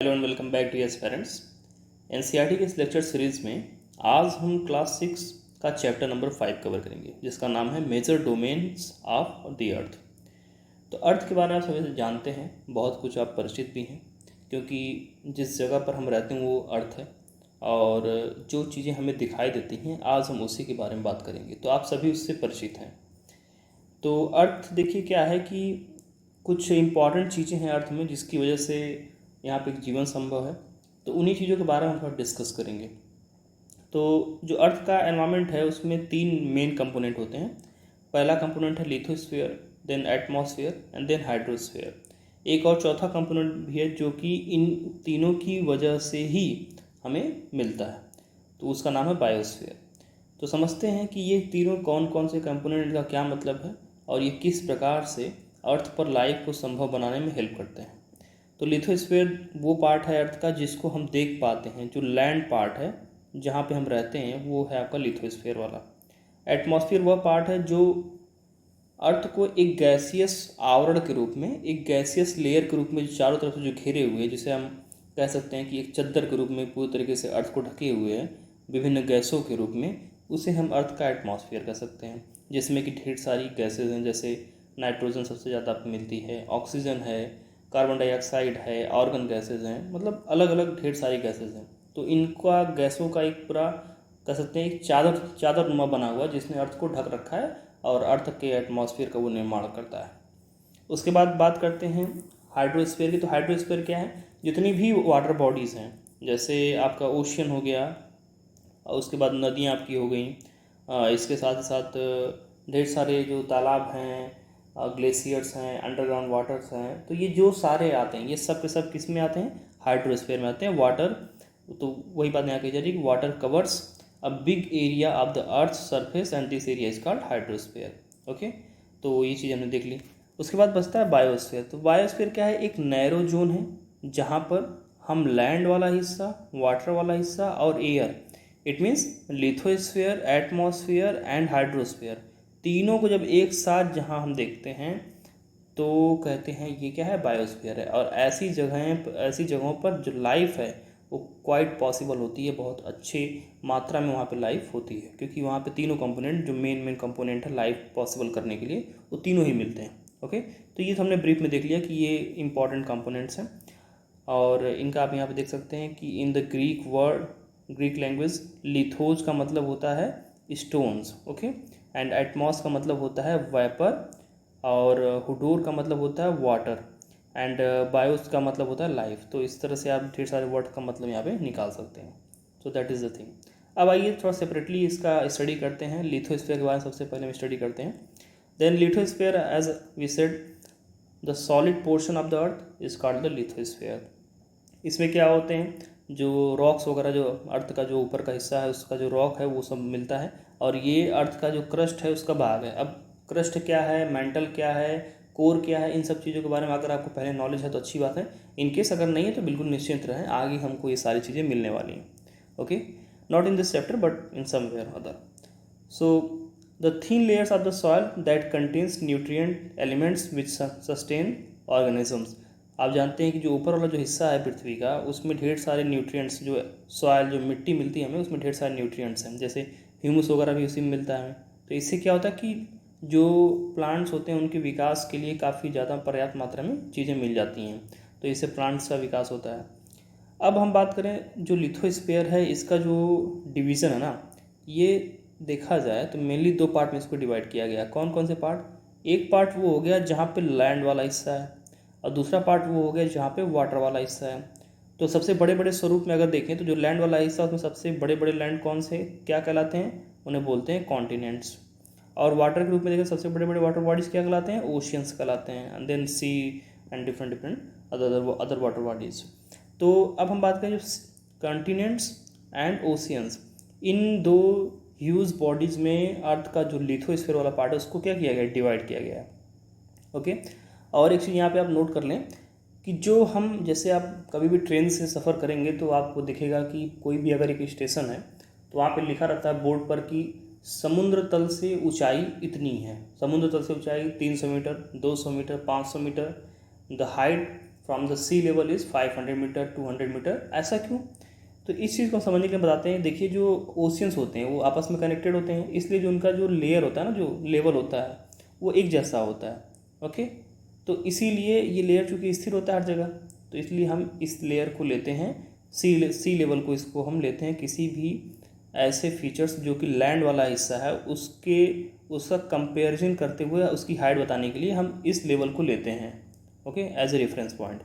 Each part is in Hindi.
Hello and welcome back to yes parents. NCERT के इस लेक्चर सीरीज में आज हम क्लास 6 का चैप्टर नंबर 5 कवर करेंगे, जिसका नाम है major domains of the earth. तो अर्थ के बारे में आप सभी जानते हैं, बहुत कुछ आप परिचित भी हैं, क्योंकि जिस जगह पर हम रहते हैं वो अर्थ है और जो चीज़ें हमें दिखाई देती हैं आज हम उसी के बारे में बात करेंगे। तो आप सभी उससे परिचित हैं। तो अर्थ देखिए क्या है कि कुछ इम्पॉर्टेंट चीज़ें हैं अर्थ में जिसकी वजह से यहाँ पे जीवन संभव है। तो उन्हीं चीज़ों के बारे में हम थोड़ा डिस्कस करेंगे। तो जो अर्थ का एनवायरनमेंट है उसमें 3 मेन कंपोनेंट होते हैं। पहला कंपोनेंट है lithosphere, then atmosphere and then hydrosphere. एक और चौथा कंपोनेंट भी है जो कि इन तीनों की वजह से ही हमें मिलता है, तो उसका नाम है बायोस्फीयर। तो समझते हैं कि ये तीनों कौन कौन से कंपोनेंट का क्या मतलब है और ये किस प्रकार से अर्थ पर लाइफ को संभव बनाने में हेल्प करते हैं। तो लिथोस्फीयर वो पार्ट है अर्थ का जिसको हम देख पाते हैं, जो लैंड पार्ट है जहाँ पे हम रहते हैं वो है आपका लिथोस्फीयर वाला। एटमॉस्फेयर वह पार्ट है जो अर्थ को एक गैसियस आवरण के रूप में, एक गैसियस लेयर के रूप में जो चारों तरफ से जो घेरे हुए हैं, जिसे हम कह सकते हैं कि एक चद्दर के रूप में पूरी तरीके से अर्थ को ढके हुए हैं विभिन्न गैसों के रूप में, उसे हम अर्थ का एटमॉस्फेयर कह सकते हैं। जिसमें कि ढेर सारी गैसेज हैं, जैसे नाइट्रोजन सबसे ज़्यादा मिलती है, ऑक्सीजन है, कार्बन डाइऑक्साइड है, ऑर्गन गैसेज हैं, मतलब अलग अलग ढेर सारी गैसेज हैं। तो इनका गैसों का एक पूरा कह सकते हैं एक चादर नुमा बना हुआ जिसने अर्थ को ढक रखा है और अर्थ के एटमॉस्फेयर का वो निर्माण करता है। उसके बाद बात करते हैं हाइड्रोस्फीयर की। तो हाइड्रोस्फीयर क्या है? जितनी भी वाटर बॉडीज़ हैं, जैसे आपका ओशियन हो गया और उसके बाद नदियाँ आपकी हो गई, इसके साथ ही साथ ढेर सारे जो तालाब हैं, ग्लेशियर्स हैं, अंडरग्राउंड वाटर्स हैं, तो ये जो सारे आते हैं ये सब के सब किस में आते हैं? हाइड्रोस्फीयर में आते हैं। वाटर, तो वही बात यहाँ कही जा रही है कि water covers a big area of the earth surface and this area is called hydrosphere. Okay, तो ये चीज़ हमने देख ली। उसके बाद बचता है बायोस्फीयर। तो बायोस्फीयर क्या है? एक नैरो जोन है जहाँ पर हम लैंड वाला हिस्सा, वाटर वाला हिस्सा और air, it means lithosphere, atmosphere and hydrosphere, तीनों को जब एक साथ जहाँ हम देखते हैं तो कहते हैं ये क्या है? बायोस्फीयर है। और ऐसी जगहों पर जो लाइफ है वो क्वाइट पॉसिबल होती है, बहुत अच्छी मात्रा में वहाँ पे लाइफ होती है, क्योंकि वहाँ पे तीनों कंपोनेंट जो मेन कंपोनेंट है लाइफ पॉसिबल करने के लिए, वो तीनों ही मिलते हैं। ओके, तो ये तो हमने ब्रीफ में देख लिया कि ये इंपॉर्टेंट कंपोनेंट्स हैं और इनका आप यहाँ पे देख सकते हैं कि इन द ग्रीक लैंग्वेज लिथोज का मतलब होता है स्टोन्स, ओके, एंड एटमॉस का मतलब होता है वेपर, और हुडूर का मतलब होता है वाटर, एंड बायोस का मतलब होता है लाइफ। तो इस तरह से आप ढेर सारे वर्ड का मतलब यहाँ पे निकाल सकते हैं। So that is the thing. अब आइए थोड़ा सेपरेटली इसका स्टडी करते हैं। लिथोस्फीयर के बारे में सबसे पहले हम स्टडी करते हैं। Then lithosphere, as we said, the solid portion of the earth is called the lithosphere. इसमें क्या होते हैं? जो रॉक्स वगैरह, जो अर्थ का जो ऊपर का हिस्सा है उसका जो रॉक है वो सब मिलता है, और ये अर्थ का जो क्रस्ट है उसका भाग है। अब क्रस्ट क्या है, मेंटल क्या है, कोर क्या है, इन सब चीज़ों के बारे में अगर आपको पहले नॉलेज है तो अच्छी बात है। इनकेस अगर नहीं है तो बिल्कुल निश्चिंत रहें, आगे हमको ये सारी चीज़ें मिलने वाली हैं। Okay, not in this chapter but in somewhere other. So the thin layers of the soil that contains nutrient elements which sustain organisms. आप जानते हैं कि जो ऊपर वाला जो हिस्सा है पृथ्वी का, उसमें ढेर सारे न्यूट्रिएंट्स, जो सॉइल जो मिट्टी मिलती है हमें, उसमें ढेर सारे न्यूट्रिएंट्स हैं, जैसे ह्यूमस वगैरह भी उसी में मिलता है हमें। तो इससे क्या होता है कि जो प्लांट्स होते हैं उनके विकास के लिए काफ़ी ज़्यादा पर्याप्त मात्रा में चीज़ें मिल जाती हैं, तो इससे प्लांट्स का विकास होता है। अब हम बात करें जो लिथोस्फीयर है, इसका जो डिवीज़न है ना, ये देखा जाए तो मेनली 2 पार्ट में इसको डिवाइड किया गया। कौन कौन से पार्ट? एक पार्ट वो हो गया जहाँ पे लैंड वाला हिस्सा है, और दूसरा पार्ट वो हो गया जहाँ पे वाटर वाला हिस्सा है। तो सबसे बड़े बड़े स्वरूप में अगर देखें तो जो लैंड वाला हिस्सा, उसमें सबसे बड़े बड़े लैंड कौन से क्या कहलाते हैं? उन्हें बोलते हैं कॉन्टिनेंट्स। और वाटर के रूप में देखें सबसे बड़े बड़े वाटर बॉडीज़ क्या कहलाते हैं? ओशियंस कहलाते हैं, and then sea and different other water bodies. तो अब हम बात करें जो कॉन्टिनेंट्स एंड ओशियंस, इन दो ह्यूज बॉडीज़ में अर्थ का जो लिथोस्फीयर वाला पार्ट है उसको क्या किया गया? डिवाइड किया गया है। ओके, और एक चीज़ यहाँ पे आप नोट कर लें कि जो हम, जैसे आप कभी भी ट्रेन से सफ़र करेंगे तो आपको दिखेगा कि कोई भी अगर एक स्टेशन है तो वहाँ पे लिखा रहता है बोर्ड पर कि समुद्र तल से ऊंचाई इतनी है। समुद्र तल से ऊंचाई 300 metre, 200 metre, 500 metre, the height from the sea level is 500 metre 200 metre. ऐसा क्यों? तो इस चीज़ को समझने के लिए बताते हैं। देखिए जो ओशियंस होते हैं वो आपस में कनेक्टेड होते हैं, इसलिए जो उनका जो लेयर होता है ना, जो लेवल होता है वो एक जैसा होता है। ओके, तो इसीलिए ये लेयर चूँकि स्थिर होता है हर जगह, तो इसलिए हम इस लेयर को लेते हैं सी लेवल को, इसको हम लेते हैं किसी भी ऐसे फीचर्स जो कि लैंड वाला हिस्सा है उसका कंपेरिजन करते हुए उसकी हाइट बताने के लिए हम इस लेवल को लेते हैं। Okay, as a reference point.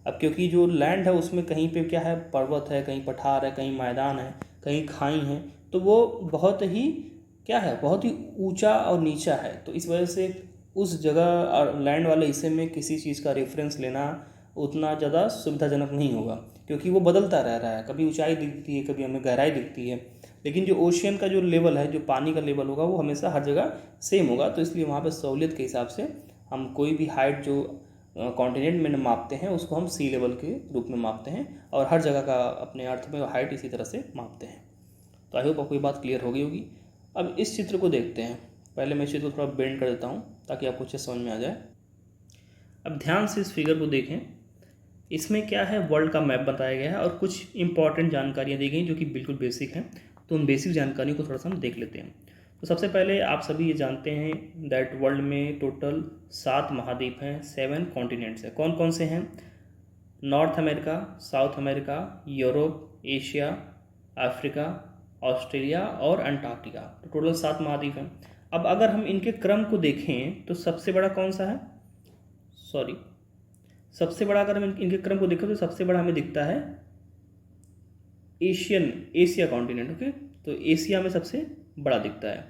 अब क्योंकि जो लैंड है उसमें कहीं पे क्या है, पर्वत है, कहीं पठार है, कहीं मैदान है, कहीं खाई है, तो वो बहुत ही क्या है, बहुत ही ऊंचा और नीचा है। तो इस वजह से उस जगह लैंड वाले हिस्से में किसी चीज़ का रेफरेंस लेना उतना ज़्यादा सुविधाजनक नहीं होगा, क्योंकि वो बदलता रह रहा है। कभी ऊंचाई दिखती है, कभी हमें गहराई दिखती है, लेकिन जो ओशियन का जो लेवल है, जो पानी का लेवल होगा, वो हमेशा हर जगह सेम होगा। तो इसलिए वहाँ पर सहूलियत के हिसाब से हम कोई भी हाइट जो कॉन्टिनेंट में मापते हैं उसको हम सी लेवल के रूप में मापते हैं, और हर जगह का अपने अर्थ में हाइट इसी तरह से मापते हैं। तो आई होप आपको ये बात क्लियर हो गई होगी। अब इस चित्र को देखते हैं। पहले मैं इस चित्र को थोड़ा बेंड कर देता हूँ ताकि आपको अच्छे समझ में आ जाए। अब ध्यान से इस फिगर को देखें। इसमें क्या है, वर्ल्ड का मैप बताया गया है और कुछ इंपॉर्टेंट जानकारियाँ दी गई जो कि बिल्कुल बेसिक हैं। तो उन बेसिक जानकारियों को थोड़ा सा हम देख लेते हैं। तो सबसे पहले आप सभी ये जानते हैं दैट वर्ल्ड में टोटल 7 महाद्वीप हैं, 7 कॉन्टिनेंट्स हैं। कौन कौन से हैं? North America, south America, Europe, Asia, Africa, Australia और अंटार्कटिका। तो टोटल 7 महाद्वीप हैं। अब अगर हम इनके क्रम को देखें तो सबसे बड़ा कौन सा है? सबसे बड़ा अगर हम इनके क्रम को देखें तो सबसे बड़ा हमें दिखता है एशिया कॉन्टिनेंट। ओके, तो एशिया में सबसे बड़ा दिखता है,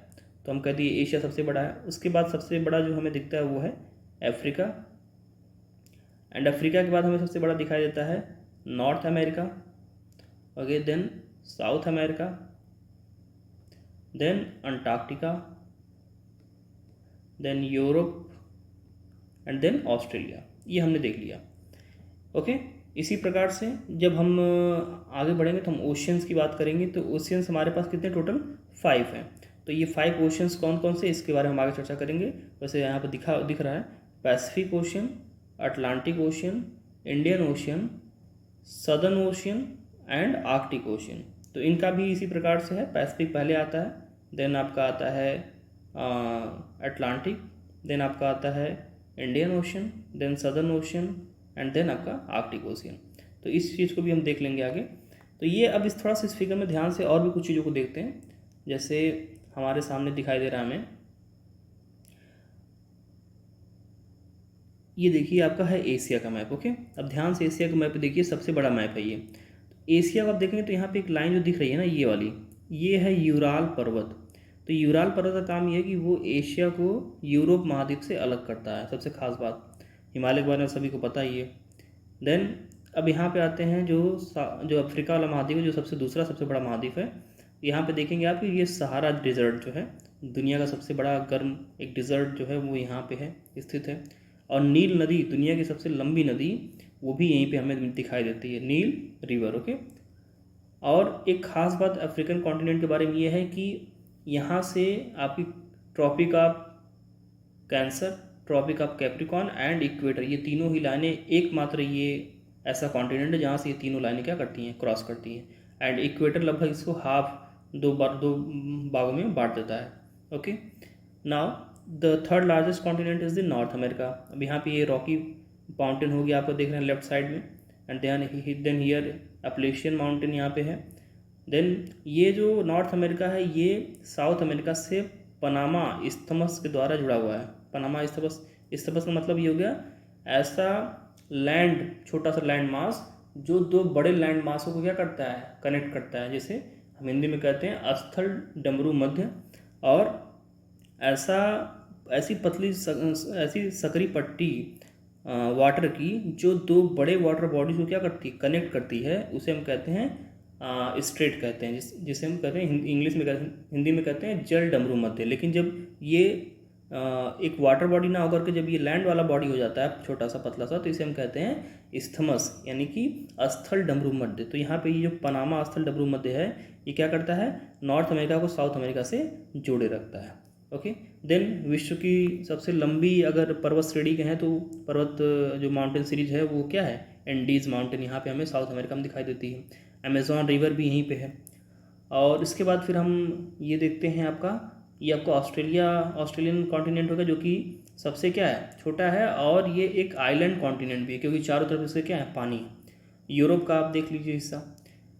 तो हम कहते हैं एशिया सबसे बड़ा है। उसके बाद सबसे बड़ा जो हमें दिखता है वो है अफ्रीका, एंड अफ्रीका के बाद हमें सबसे बड़ा दिखाई देता है North America. Okay, then South America, then Antarctica, then Europe and then Australia. ये हमने देख लिया। ओके, इसी प्रकार से जब हम आगे बढ़ेंगे तो हम ओशियंस की बात करेंगे। तो ओशियंस हमारे पास कितने? टोटल 5 हैं। तो ये 5 ओशियंस कौन कौन से, इसके बारे में हम आगे चर्चा करेंगे। वैसे यहाँ पर दिख रहा है Pacific ocean, Atlantic ocean, Indian ocean, southern Ocean and Arctic Ocean. तो इनका भी इसी प्रकार से है। पैसिफिक पहले आता है, देन आपका आता है अटलांटिक, देन आपका आता है Indian Ocean, then Southern Ocean and then आपका आर्कटिक ओशियन। तो इस चीज़ को भी हम देख लेंगे आगे। तो ये अब इस थोड़ा सा इस फिगर में ध्यान से और भी कुछ चीज़ों को देखते हैं। जैसे हमारे सामने दिखाई दे रहा है हमें, ये देखिए आपका है एशिया का मैप। ओके, अब ध्यान से एशिया का मैप देखिए, सबसे बड़ा मैप है ये। तो एशिया को आप देखेंगे तो यहाँ पे एक लाइन जो दिख रही है ना, ये वाली, ये है यूराल पर्वत। तो यूराल पर्वत का काम ये है कि वो एशिया को यूरोप महाद्वीप से अलग करता है। सबसे खास बात, हिमालय के बारे में सभी को पता ही है। देन अब यहाँ पे आते हैं जो अफ्रीका वाला महाद्वीप है, जो दूसरा सबसे बड़ा महाद्वीप है। यहाँ पे देखेंगे आप कि ये सहारा डिजर्ट जो है, दुनिया का सबसे बड़ा गर्म एक डिजर्ट जो है वो यहाँ पे है, स्थित है। और नील नदी, दुनिया की सबसे लंबी नदी, वो भी यहीं पे हमें दिखाई देती है, नील रिवर। ओके, और एक ख़ास बात अफ्रीकन कॉन्टिनेंट के बारे में ये है कि यहाँ से आपकी Tropic of Cancer, Tropic of Capricorn and equator, ये तीनों ही लाइनें, एकमात्र ये ऐसा कॉन्टिनेंट है जहाँ से ये तीनों लाइनें क्या करती हैं, क्रॉस करती हैं। एंड इक्वेटर लगभग इसको हाफ दो भागों में बांट देता है। Okay, now the third largest continent is the north America. अब यहाँ पे ये रॉकी माउंटेन हो गया, आपको देख रहे हैं लेफ्ट साइड में, and then here Appalachian mountain यहाँ पे है। देन ये जो नॉर्थ अमेरिका है ये साउथ अमेरिका से पनामा इस्थमस के द्वारा जुड़ा हुआ है। पनामा इस्थमस का मतलब ये हो गया ऐसा लैंड, छोटा सा लैंड मास जो दो बड़े लैंड मासों को क्या करता है, कनेक्ट करता है, जिसे हम हिंदी में कहते हैं स्थल डमरू मध्य। और ऐसी पतली ऐसी सकरी पट्टी वाटर की जो दो बड़े वाटर बॉडीज को क्या करती है, कनेक्ट करती है, उसे हम कहते हैं स्ट्रेट कहते हैं, जिसे हम कहते हैं इंग्लिश में हिंदी में कहते हैं जल डमरू मध्य। लेकिन जब ये एक वाटर बॉडी ना होकर के जब ये लैंड वाला बॉडी हो जाता है छोटा सा पतला सा, तो इसे हम कहते हैं इस्थमस, यानी कि स्थल डमरू मध्य। तो यहाँ पे ये जो पनामा स्थल डमरू मध्य है, ये क्या करता है, नॉर्थ अमेरिका को साउथ अमेरिका से जोड़े रखता है। ओके। देन विश्व की सबसे लंबी अगर पर्वत श्रेणी के हैं तो पर्वत जो माउंटेन सीरीज है वो क्या है, एंडीज माउंटेन, यहाँ पे हमें साउथ अमेरिका में दिखाई देती है। अमेजॉन रिवर भी यहीं पे है। और इसके बाद फिर हम ये देखते हैं आपका, ये आपको ऑस्ट्रेलियन कॉन्टिनेंट होगा जो कि सबसे क्या है, छोटा है, और ये एक आइलैंड कॉन्टिनेंट भी है क्योंकि चारों तरफ से क्या है, पानी है। यूरोप का आप देख लीजिए हिस्सा।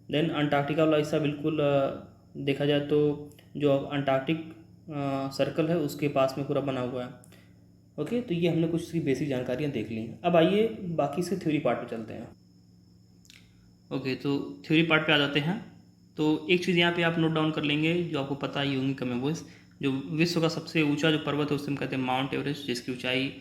देन अंटार्कटिका वाला हिस्सा बिल्कुल देखा जाए तो जो अंटार्कटिक सर्कल है उसके पास में पूरा बना हुआ है। ओके, तो ये हमने कुछ इसकी बेसिक जानकारियाँ देख ली हैं। अब आइए बाकी से थ्योरी पार्ट पे चलते हैं। ओके, तो थ्योरी पार्ट पे आ जाते हैं। तो एक चीज़ यहाँ पे आप नोट डाउन कर लेंगे जो आपको पता ही होंगी कम वो, जो विश्व का सबसे ऊंचा जो पर्वत है उसे हम कहते हैं माउंट एवरेस्ट, जिसकी ऊंचाई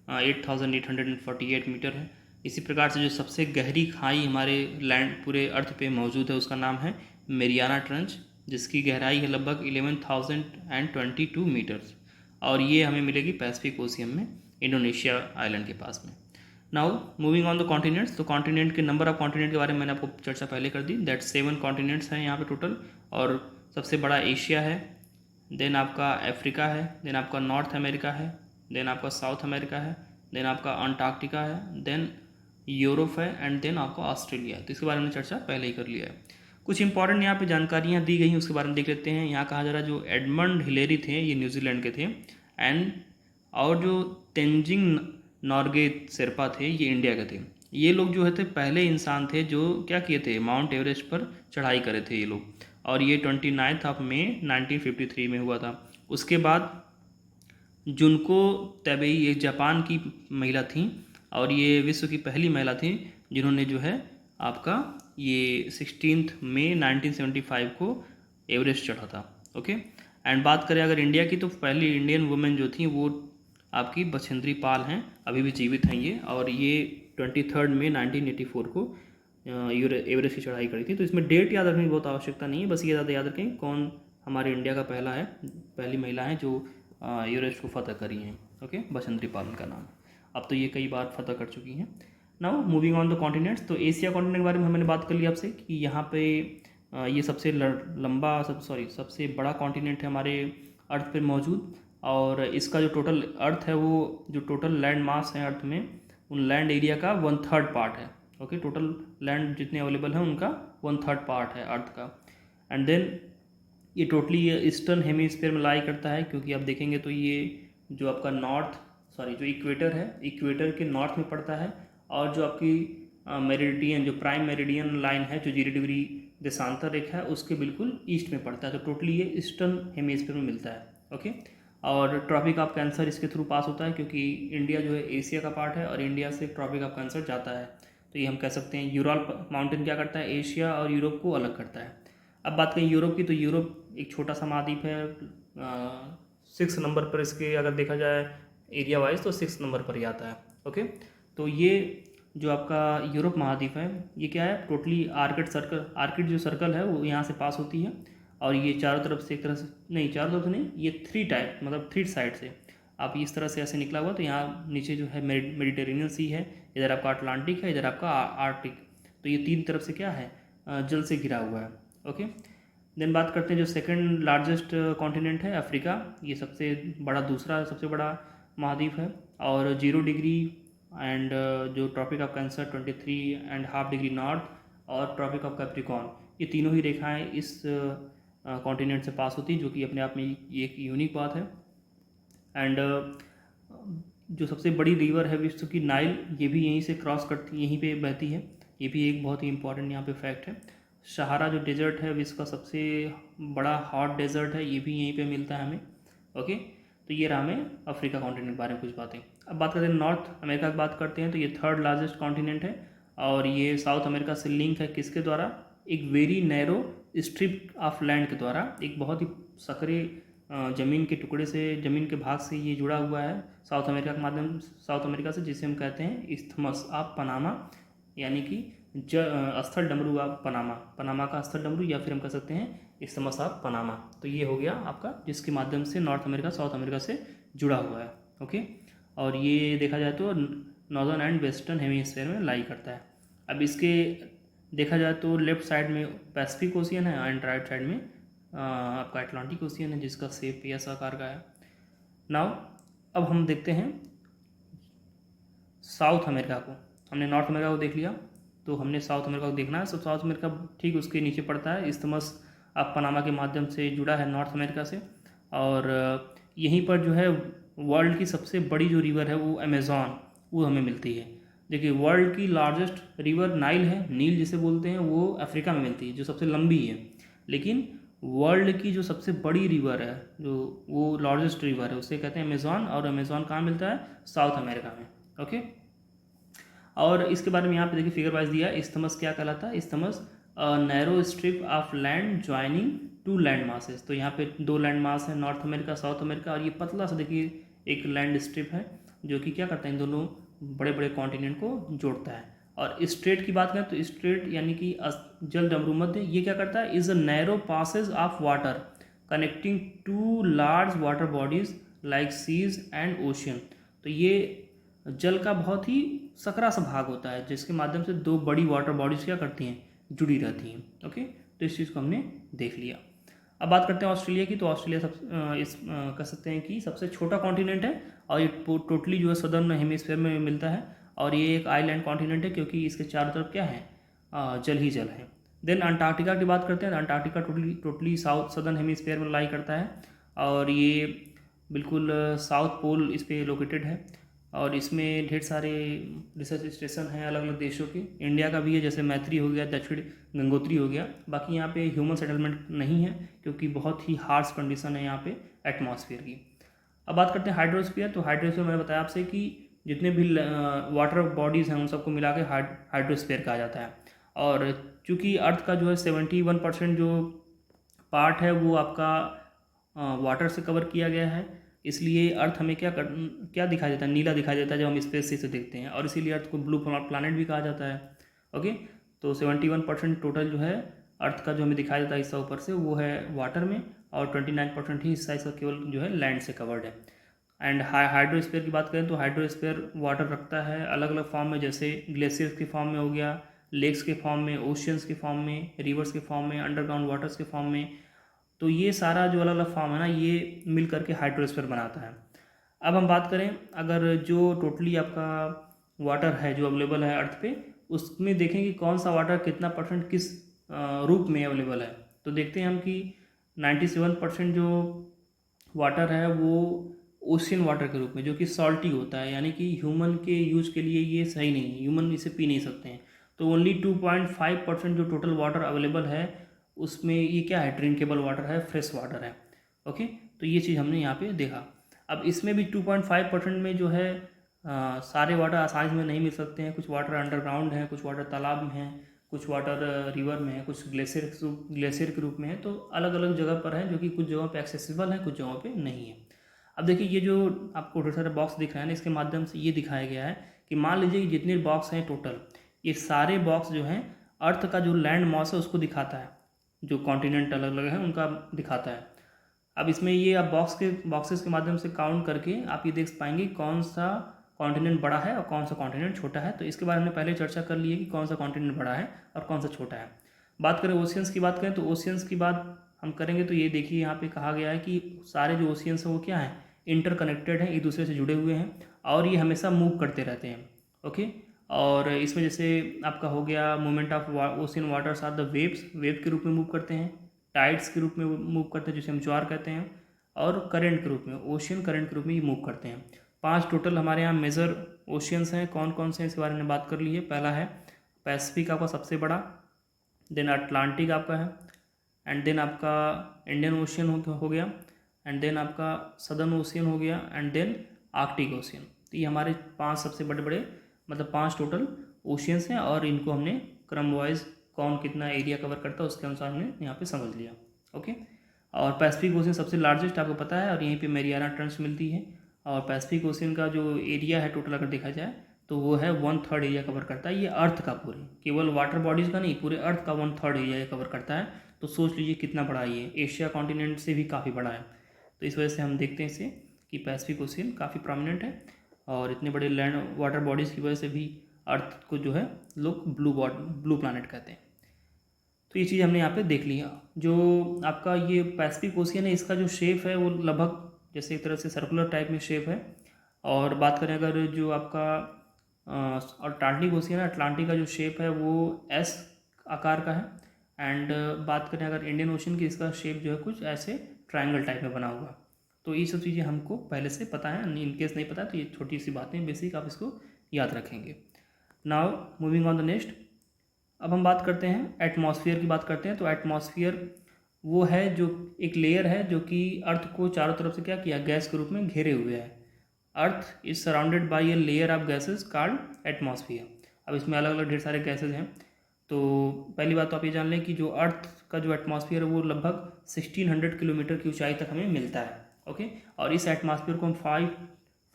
8848 मीटर है। इसी प्रकार से जो सबसे गहरी खाई हमारे लैंड पूरे अर्थ पे मौजूद है उसका नाम है मेरियाना ट्रेंच, जिसकी गहराई है लगभग 11,022 मीटर्स, और ये हमें मिलेगी पैसिफिक ओशियन में, इंडोनेशिया आइलैंड के पास में। Now moving on the continents, तो कॉन्टिनेंट के नंबर ऑफ कॉन्टिनेंट के बारे में मैंने आपको चर्चा पहले कर दी, दैट 7 कॉन्टिनेंट्स हैं यहाँ पे टोटल, और सबसे बड़ा एशिया है, देन आपका अफ्रीका है, देन आपका नॉर्थ अमेरिका है, देन आपका साउथ अमेरिका है, देन आपका अंटार्कटिका है, देन यूरोप है, एंड देन आपका ऑस्ट्रेलिया है। तो इसके बारे में चर्चा पहले ही कर लिया है। कुछ इंपॉर्टेंट यहाँ पे जानकारियाँ दी गई हैं उसके बारे में देख लेते हैं। यहाँ कहा जा रहा है जो एडमंड हिलेरी थे ये न्यूजीलैंड के थे, एंड और जो तेंजिंग नॉर्गे शेरपा थे ये इंडिया के थे। ये लोग जो है थे पहले इंसान थे जो क्या किए थे, माउंट एवरेस्ट पर चढ़ाई करे थे ये लोग, और ये 29 मई 1953 में हुआ था। उसके बाद जुनको तबेई एक जापान की महिला थी, और ये विश्व की पहली महिला थी जिन्होंने जो है आपका ये 16 मई 1975 को एवरेस्ट चढ़ा था। ओके, एंड बात करें अगर इंडिया की, तो पहली इंडियन वुमेन जो थी वो आपकी बछेंद्री पाल हैं, अभी भी जीवित हैं ये, और ये 23 मई 1984 को एवरेस्ट की चढ़ाई करी थी। तो इसमें डेट याद रखने की बहुत आवश्यकता नहीं है, बस ये ज़्यादा याद रखें कौन हमारे इंडिया का पहली महिला है जो एवरेस्ट को फतह करी हैं। ओके, बछेंद्री पाल उनका नाम। अब तो ये कई बार फतह कर चुकी हैं। Now moving on the continents, तो एशिया कॉन्टिनेंट के बारे में मैंने बात कर ली आपसे कि यहाँ पे ये सबसे सबसे बड़ा कॉन्टिनेंट है हमारे अर्थ पे मौजूद, और इसका जो टोटल अर्थ है वो जो टोटल लैंड मास है अर्थ में, उन लैंड एरिया का 1/3 पार्ट है। ओके, टोटल लैंड जितने अवेलेबल हैं उनका 1/3 पार्ट है अर्थ का। एंड देन ये टोटली ईस्टर्न हेमीस्फीयर में लाई करता है, क्योंकि आप देखेंगे तो ये जो आपका जो इक्वेटर है, इक्वेटर के नॉर्थ में पड़ता है, और जो आपकी मेरिडियन जो प्राइम मेरिडियन लाइन है जो 0 डिग्री देशांतर रेखा है उसके बिल्कुल ईस्ट में पड़ता है। तो टोटली ये ईस्टर्न हेमीस्फीयर में मिलता है। ओके, और ट्रॉपिक ऑफ कैंसर इसके थ्रू पास होता है, क्योंकि इंडिया जो है एशिया का पार्ट है और इंडिया से ट्रॉपिक ऑफ कैंसर जाता है। तो ये हम कह सकते हैं यूरल माउंटेन क्या करता है, एशिया और यूरोप को अलग करता है। अब बात करें यूरोप की, तो यूरोप एक छोटा सा महाद्वीप है, 6 नंबर पर इसके अगर देखा जाए एरिया वाइज तो 6 नंबर पर ही आता है। ओके, तो ये जो आपका यूरोप महाद्वीप है ये क्या है, टोटली आर्किड जो सर्कल है वो यहाँ से पास होती है, और ये चारों तरफ से एक तरह से नहीं, चारों तरफ से नहीं, ये 3 साइड से आप इस तरह से ऐसे निकला हुआ, तो यहाँ नीचे जो है मेडिटेरेनियन सी है, इधर आपका अटलांटिक है, इधर आपका आर्कटिक, तो ये 3 तरफ से क्या है, जल से घिरा हुआ है। ओके, देन बात करते हैं जो सेकंड लार्जेस्ट कॉन्टिनेंट है अफ्रीका, ये सबसे बड़ा महाद्वीप है, और 0 डिग्री एंड जो Tropic of Cancer 23.5 degree north, और ट्रॉपिक ऑफ कैप्रिकॉर्न, ये तीनों ही रेखाएं इस कॉन्टिनेंट से पास होती है, जो कि अपने आप में एक यूनिक बात है। एंड जो सबसे बड़ी रिवर है विश्व की, नाइल, ये भी यहीं से क्रॉस करती, यहीं पे बहती है, ये भी एक बहुत ही इंपॉर्टेंट यहाँ पे फैक्ट है। सहारा जो डेजर्ट है विश्व का सबसे बड़ा हॉट डेजर्ट है, ये भी यहीं पे मिलता है हमें। ओके, तो ये रहा हमें अफ्रीका कॉन्टिनेंट के बारे में कुछ बातें। अब बात करते हैं नॉर्थ अमेरिका की बात करते हैं, तो ये 3rd लार्जेस्ट कॉन्टिनेंट है, और ये साउथ अमेरिका से लिंक है किसके द्वारा, एक very narrow strip of land के द्वारा, एक बहुत ही सकरे ज़मीन के टुकड़े से, ज़मीन के भाग से ये जुड़ा हुआ है साउथ अमेरिका से, जिसे हम कहते हैं इस्थमस ऑफ पनामा, यानी कि स्थल डमरू ऑफ पनामा का स्थल डमरू, या फिर हम कह सकते हैं इस्थमस ऑफ पनामा। तो ये हो गया आपका, जिसके माध्यम से नॉर्थ अमेरिका साउथ अमेरिका से जुड़ा हुआ है। ओके, और ये देखा जाए तो नॉर्दर्न एंड वेस्टर्न हेमीस्फीयर में लाई करता है। अब इसके देखा जाए तो लेफ्ट साइड में पैसिफिक ओशियन है, एंड राइट साइड में आपका अटलांटिक ओशियन है, जिसका शेप एस आकार का है। नाउ अब हम देखते हैं साउथ अमेरिका को। हमने नॉर्थ अमेरिका को देख लिया, तो हमने साउथ अमेरिका को देखना है। तो साउथ अमेरिका ठीक उसके नीचे पड़ता है, इस्थमस ऑफ पनामा के माध्यम से जुड़ा है नॉर्थ अमेरिका से। और यहीं पर जो है वर्ल्ड की सबसे बड़ी जो रिवर है वो अमेज़ॉन, वो हमें मिलती है। देखिए वर्ल्ड की लार्जेस्ट रिवर नाइल है, नील जिसे बोलते हैं, वो अफ्रीका में मिलती है जो सबसे लंबी है। लेकिन वर्ल्ड की जो सबसे बड़ी रिवर है, जो वो लार्जेस्ट रिवर है, उसे कहते हैं अमेज़ॉन। और अमेज़ॉन कहाँ मिलता है? साउथ अमेरिका में। ओके, और इसके बारे में यहाँ पे देखिए फिगर वाइज दिया है। इस्थमस क्या कहलाता है? Isthmus narrow strip of land joining two land masses. तो यहाँ पे दो लैंड मास है, नॉर्थ अमेरिका, साउथ अमेरिका, और ये पतला सा देखिए एक लैंड स्ट्रिप है जो कि क्या करता है, इन दोनों बड़े बड़े कॉन्टिनेंट को जोड़ता है। और स्ट्रेट की बात करें तो स्ट्रेट यानी कि जल डमरूमध्य, ये क्या करता है? Is a narrow passage of water connecting two large water bodies like seas and ocean. तो ये जल का बहुत ही सकरा सा भाग होता है जिसके माध्यम से दो बड़ी वाटर बॉडीज क्या करती हैं, जुड़ी रहती हैं। ओके, तो इस चीज़ को हमने देख लिया। अब बात करते हैं ऑस्ट्रेलिया की। तो ऑस्ट्रेलिया कह सकते हैं कि सबसे छोटा कॉन्टिनेंट है, और ये टोटली जो है सदर्न हेमिस्फीयर में मिलता है। और ये एक आइलैंड कॉन्टिनेंट है क्योंकि इसके चारों तरफ क्या है, जल ही जल है। देन अंटार्कटिका की बात करते हैं। Antarctica totally south southern hemisphere में लाई करता है, और ये बिल्कुल साउथ पोल इस पर लोकेटेड है। और इसमें ढेर सारे रिसर्च स्टेशन हैं अलग अलग देशों के। इंडिया का भी है, जैसे मैत्री हो गया, दक्षिण गंगोत्री हो गया। बाकी यहाँ पे ह्यूमन सेटलमेंट नहीं है क्योंकि बहुत ही हार्श कंडीशन है यहाँ पे एटमॉस्फेयर की। अब बात करते हैं हाइड्रोस्फीयर। तो हाइड्रोस्फीयर मैंने बताया आपसे कि जितने भी वाटर बॉडीज़ हैं उन सबको मिला के हाइड्रोस्फीयर कहा जाता है। और चूँकि अर्थ का जो है 71% जो पार्ट है वो आपका वाटर से कवर किया गया है, इसलिए अर्थ हमें क्या दिखाई देता है? नीला दिखाई देता है जब हम स्पेस से देखते हैं, और इसीलिए अर्थ को ब्लू प्लानट भी कहा जाता है। ओके, तो 71% टोटल जो है अर्थ का जो हमें दिखाई देता है हिस्सा ऊपर से, वो है वाटर में, और 29% ही हिस्सा इसका केवल जो है लैंड से कवर्ड है। एंड हाइड्रोस्फीयर की बात करें तो हाइड्रोस्फीयर वाटर रखता है अलग अलग फॉर्म में, जैसे ग्लेशियर्स के फॉर्म में हो गया, लेक्स के फॉर्म में, ओशियंस के फॉर्म में, रिवर्स के फॉर्म में, अंडरग्राउंड वाटर्स के फॉर्म में। तो ये सारा जो अलग अलग फॉर्म है ना, ये मिल करके हाइड्रोस्फीयर बनाता है। अब हम बात करें अगर जो टोटली आपका वाटर है जो अवेलेबल है अर्थ पे, उसमें देखें कि कौन सा वाटर कितना परसेंट किस रूप में अवेलेबल है। तो देखते हैं हम कि 97% जो वाटर है वो ओशियन वाटर के रूप में, जो कि सॉल्टी होता है, यानी कि ह्यूमन के यूज़ के लिए ये सही नहीं है, ह्यूमन इसे पी नहीं सकते हैं। तो ओनली 2.5% जो टोटल वाटर अवेलेबल है उसमें ये क्या है, ड्रिंकेबल वाटर है, फ्रेश वाटर है। ओके, तो ये चीज़ हमने यहाँ पे देखा। अब इसमें भी 2.5% में जो है सारे वाटर आसानी में नहीं मिल सकते हैं। कुछ वाटर अंडरग्राउंड हैं, कुछ वाटर तालाब में हैं, कुछ वाटर रिवर में है, कुछ ग्लेशियर के रूप में है। तो अलग अलग जगह पर है, जो कि कुछ जगहों पे एक्सेसिबल है, कुछ जगहों पे नहीं है। अब देखिए ये जो आपको ढेर सारे बॉक्स दिख रहे हैं ना, इसके माध्यम से ये दिखाया गया है कि मान लीजिए कि जितने बॉक्स हैं टोटल, ये सारे बॉक्स जो हैं अर्थ का जो लैंड मॉस है उसको दिखाता है, जो कॉन्टिनेंट अलग अलग हैं उनका दिखाता है। अब इसमें ये आप बॉक्सेस के माध्यम से काउंट करके आप ये देख पाएंगे कौन सा कॉन्टिनेंट बड़ा है और कौन सा कॉन्टिनेंट छोटा है। तो इसके बारे में पहले चर्चा कर ली है कि कौन सा कॉन्टिनेंट बड़ा है और कौन सा छोटा है। बात करें ओशियंस की, बात करें तो ओशियंस की बात हम करेंगे तो ये देखिए यहाँ पे कहा गया है कि सारे जो ओशियंस हैं वो क्या हैं, इंटरकनेक्टेड हैं, एक दूसरे से जुड़े हुए हैं, और ये हमेशा मूव करते रहते हैं। ओके, और इसमें जैसे आपका हो गया movement of ocean waters are the waves, wave के रूप में मूव करते हैं, टाइड्स के रूप में मूव करते हैं जिसे हम ज्वार कहते हैं, और करंट के रूप में, ओशियन करंट के रूप में ये मूव करते हैं। 5 टोटल हमारे यहाँ मेजर ओशियंस हैं। कौन कौन से हैं इसके बारे में बात कर ली है। पहला है पैसिफिक आपका सबसे बड़ा, देन अटलांटिक आपका है, एंड देन आपका इंडियन ओशियन हो गया, एंड देन आपका सदर्न ओशियन हो गया, एंड देन आर्कटिक ओशियन। तो ये हमारे 5 सबसे बड़े बड़े, मतलब 5 टोटल ओशियंस हैं, और इनको हमने क्रम वाइज कौन कितना एरिया कवर करता है उसके अनुसार हमने यहाँ पे समझ लिया। ओके, और पैसिफिक ओशियन सबसे लार्जेस्ट आपको पता है, और यहीं पे मैरियाना ट्रेंच मिलती है। और पैसिफिक ओशियन का जो एरिया है टोटल अगर देखा जाए तो वो है 1/3 एरिया कवर करता है। ये अर्थ का पूरे, केवल वाटर बॉडीज़ का नहीं, पूरे अर्थ का 1/3 एरिया कवर करता है। तो सोच लीजिए कितना बड़ा ये, एशिया कॉन्टिनेंट से भी काफ़ी बड़ा है। तो इस वजह से हम देखते हैं इसे कि पैसिफिक ओशियन काफ़ी प्रोमिनेंट है, और इतने बड़े लैंड वाटर बॉडीज़ की वजह से भी अर्थ को जो है लोग ब्लू प्लानट कहते हैं। तो ये चीज़ हमने यहाँ पे देख लिया। जो आपका ये पैसिफिक ओशियन है, इसका जो शेप है वो लगभग जैसे एक तरह से सर्कुलर टाइप में शेप है। और बात करें अगर जो आपका अटलांटिक ओशियन है, अटलांटिक का जो शेप है वो एस आकार का है। एंड बात करें अगर इंडियन ओशन की, इसका शेप जो है कुछ ऐसे ट्रायंगल टाइप में बना हुआ। तो ये सब चीज़ें हमको पहले से पता है, इन केस नहीं पता तो ये छोटी सी बातें बेसिक आप इसको याद रखेंगे। Now moving on the next, अब हम बात करते हैं एटमॉस्फेयर की बात करते हैं। तो एटमॉस्फेयर वो है जो एक लेयर है जो कि अर्थ को चारों तरफ से क्या किया, गैस के रूप में घेरे हुए है। Earth is surrounded by a layer of gases called atmosphere. अब इसमें अलग अलग ढेर सारे गैसेज हैं। तो पहली बात तो आप ये जान लें कि जो अर्थ का जो एटमॉस्फेयर है वो लगभग 1600 किलोमीटर की ऊंचाई तक हमें मिलता है। ओके, और इस एटमॉस्फेयर को हम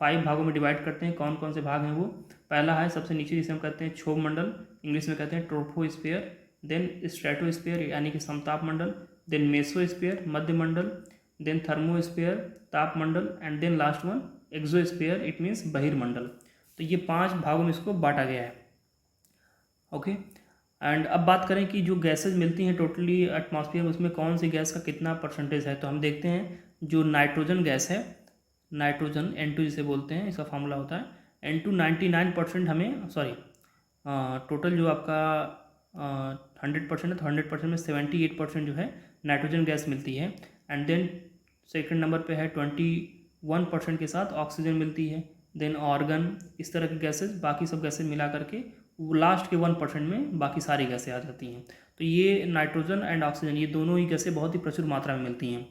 फाइव भागों में डिवाइड करते हैं। कौन कौन से भाग हैं वो, पहला है सबसे नीचे जिसे हम कहते हैं क्षोभ मंडल, इंग्लिश में कहते हैं ट्रोपोस्फेयर। देन स्ट्रेटोस्फेयर यानी कि समताप मंडल। देन मेसोस्फेयर मध्य मंडल। देन थर्मोस्फेयर ताप मंडल। And then last one exosphere, it means बहिर्मंडल। तो ये 5 भागों में इसको बांटा गया है। ओके, एंड अब बात करें कि जो गैसेज मिलती हैं टोटली एटमॉस्फेयर में, उसमें कौन सी गैस का कितना परसेंटेज है। तो हम देखते हैं जो नाइट्रोजन गैस है, नाइट्रोजन N2 जिसे बोलते हैं, इसका फॉर्मूला होता है N2 99% हमें, सॉरी टोटल जो आपका 100% है तो 100% में 78% जो है नाइट्रोजन गैस मिलती है। एंड देन सेकंड नंबर पे है 21% के साथ ऑक्सीजन मिलती है। देन ऑर्गन, इस तरह की गैसेज, बाकी सब गैसेज मिला करके लास्ट के 1% में बाकी सारी गैसें आ जाती हैं। तो ये नाइट्रोजन एंड ऑक्सीजन, ये दोनों ही गैसें बहुत ही प्रचुर मात्रा में मिलती हैं।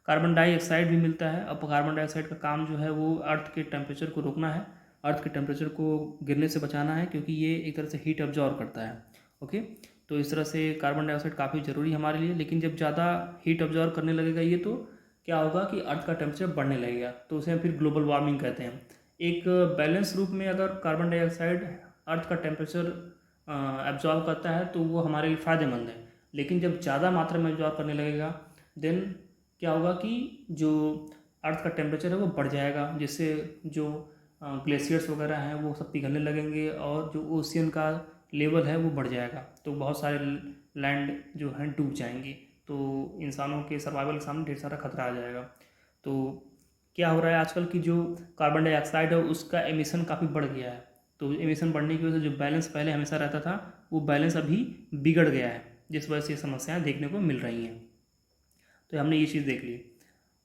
कार्बन डाइऑक्साइड भी मिलता है। अब कार्बन डाइऑक्साइड का काम जो है वो अर्थ के टेम्परेचर को रोकना है, अर्थ के टेम्परेचर को गिरने से बचाना है, क्योंकि ये एक तरह से हीट अब्जॉर्व करता है। ओके, तो इस तरह से कार्बन डाइऑक्साइड काफ़ी ज़रूरी है हमारे लिए। लेकिन जब ज़्यादा हीट अब्जॉर्व करने लगेगा ये, तो क्या होगा कि अर्थ का टेम्परेचर बढ़ने लगेगा, तो उसे हम फिर ग्लोबल वार्मिंग कहते हैं। एक बैलेंस रूप में अगर कार्बन डाइऑक्साइड अर्थ का टेम्परेचर एब्जॉर्व करता है तो वो हमारे लिए फ़ायदेमंद है। लेकिन जब ज़्यादा मात्रा में एब्जॉर्व करने लगेगा, देन क्या होगा कि जो अर्थ का टेम्परेचर है वो बढ़ जाएगा, जिससे जो ग्लेशियर्स वगैरह हैं वो सब पिघलने लगेंगे और जो ओशियन का लेवल है वो बढ़ जाएगा। तो बहुत सारे लैंड जो हैं डूब जाएंगे, तो इंसानों के सर्वाइवल के सामने ढेर सारा खतरा आ जाएगा। तो क्या हो रहा है आजकल की जो कार्बन डाइऑक्साइड है उसका एमिशन काफ़ी बढ़ गया है। तो एमिशन बढ़ने की वजह से जो बैलेंस पहले हमेशा रहता था वो बैलेंस अभी बिगड़ गया है, जिस वजह से ये समस्याएं देखने को मिल रही हैं। तो हमने ये चीज़ देख ली।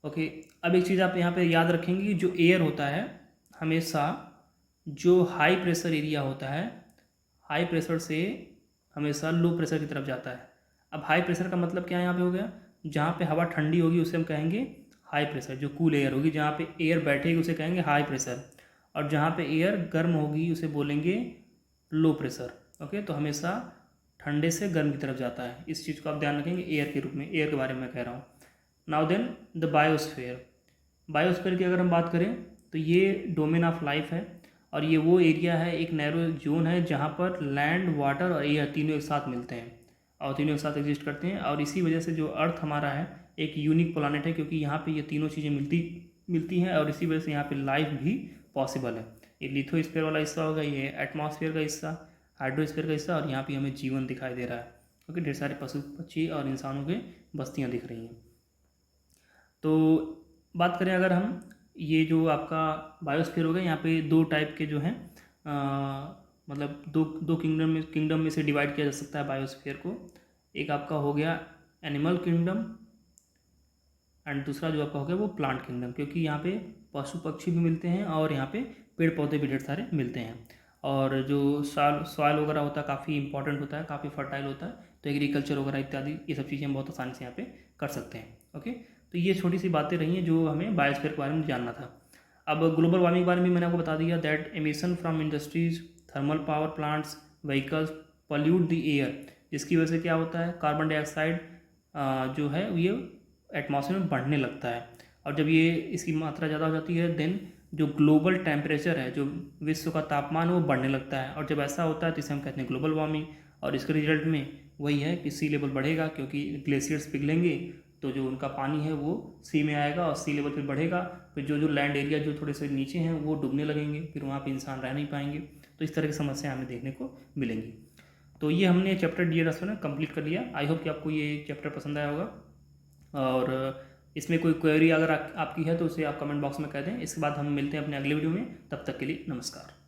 ओके, अब एक चीज़ आप यहाँ पे याद रखेंगे कि जो एयर होता है हमेशा जो हाई प्रेशर एरिया होता है, हाई प्रेशर से हमेशा लो प्रेशर की तरफ जाता है। अब हाई प्रेशर का मतलब क्या यहाँ पे हो गया, जहाँ पे हवा ठंडी होगी उसे हम कहेंगे हाई प्रेशर, जो कूल एयर होगी जहाँ पे एयर बैठेगी उसे कहेंगे हाई प्रेशर, और जहाँ पे एयर गर्म होगी उसे बोलेंगे लो प्रेशर। ओके, तो हमेशा ठंडे से गर्म की तरफ जाता है। इस चीज़ को आप ध्यान रखेंगे एयर के रूप में, एयर के बारे में कह रहा हूँ। Now then the biosphere, biosphere की अगर हम बात करें तो ये डोमेन ऑफ लाइफ है, और ये वो एरिया है, एक नैरो जोन है जहाँ पर लैंड, वाटर और एयर तीनों एक साथ मिलते हैं और तीनों एक साथ एग्जिस्ट करते हैं। और इसी वजह से जो अर्थ हमारा है एक यूनिक प्लानट है, क्योंकि यहाँ पे ये तीनों चीज़ें मिलती हैं, और इसी वजह से यहाँ पे लाइफ भी पॉसिबल है। ये लिथोस्फीयर वाला हिस्सा होगा, ये एटमॉस्फेयर का हिस्सा, हाइड्रोस्फीयर का हिस्सा, और यहाँ पे हमें जीवन दिखाई दे रहा है, क्योंकि ढेर सारे पशु पक्षी और इंसानों के बस्तियाँ दिख रही हैं। तो बात करें अगर हम, ये जो आपका बायोस्फीयर होगा यहाँ पे 2 टाइप के जो हैं, मतलब दो किंगडम में से डिवाइड किया जा सकता है बायोस्फीयर को। एक आपका हो गया एनिमल किंगडम, एंड दूसरा जो आपका हो गया वो प्लांट किंगडम, क्योंकि यहाँ पे पशु पक्षी भी मिलते हैं और यहाँ पे पेड़ पौधे भी ढेर सारे मिलते हैं। और जो सॉइल वगैरह होता है काफ़ी इंपॉर्टेंट होता है, काफ़ी फर्टाइल होता है, तो एग्रीकल्चर वगैरह इत्यादि ये सब चीज़ें हम बहुत आसानी से यहाँ पे कर सकते हैं। ओके, तो ये छोटी सी बातें रही हैं जो हमें बायोस्फीयर के बारे में जानना था। अब ग्लोबल वार्मिंग के बारे में मैंने आपको बता दिया, that emission from industries, thermal power plants, vehicles pollute the air, जिसकी वजह से क्या होता है कार्बन डाइऑक्साइड जो है ये एटमॉस्फेयर में बढ़ने लगता है। और जब ये इसकी मात्रा ज़्यादा हो जाती है, देन जो ग्लोबल टेम्परेचर है, जो विश्व का तापमान है वो बढ़ने लगता है। और जब ऐसा होता है तो इसे हम कहते हैं ग्लोबल वार्मिंग। और इसके रिजल्ट में वही है कि सी लेवल बढ़ेगा, क्योंकि ग्लेशियर्स पिघलेंगे तो जो उनका पानी है वो सी में आएगा और सी लेवल फिर बढ़ेगा। फिर जो लैंड एरिया जो थोड़े से नीचे हैं वो डूबने लगेंगे, फिर वहाँ पे इंसान रह नहीं पाएंगे। तो इस तरह की समस्या हमें देखने को मिलेंगी। तो ये हमने चैप्टर डी कंप्लीट कर लिया। आई होप कि आपको ये चैप्टर पसंद आया होगा। और इसमें कोई क्वेरी अगर आपकी है तो उसे आप कमेंट बॉक्स में कह दें। इसके बाद हम मिलते हैं अपने अगले वीडियो में, तब तक के लिए नमस्कार।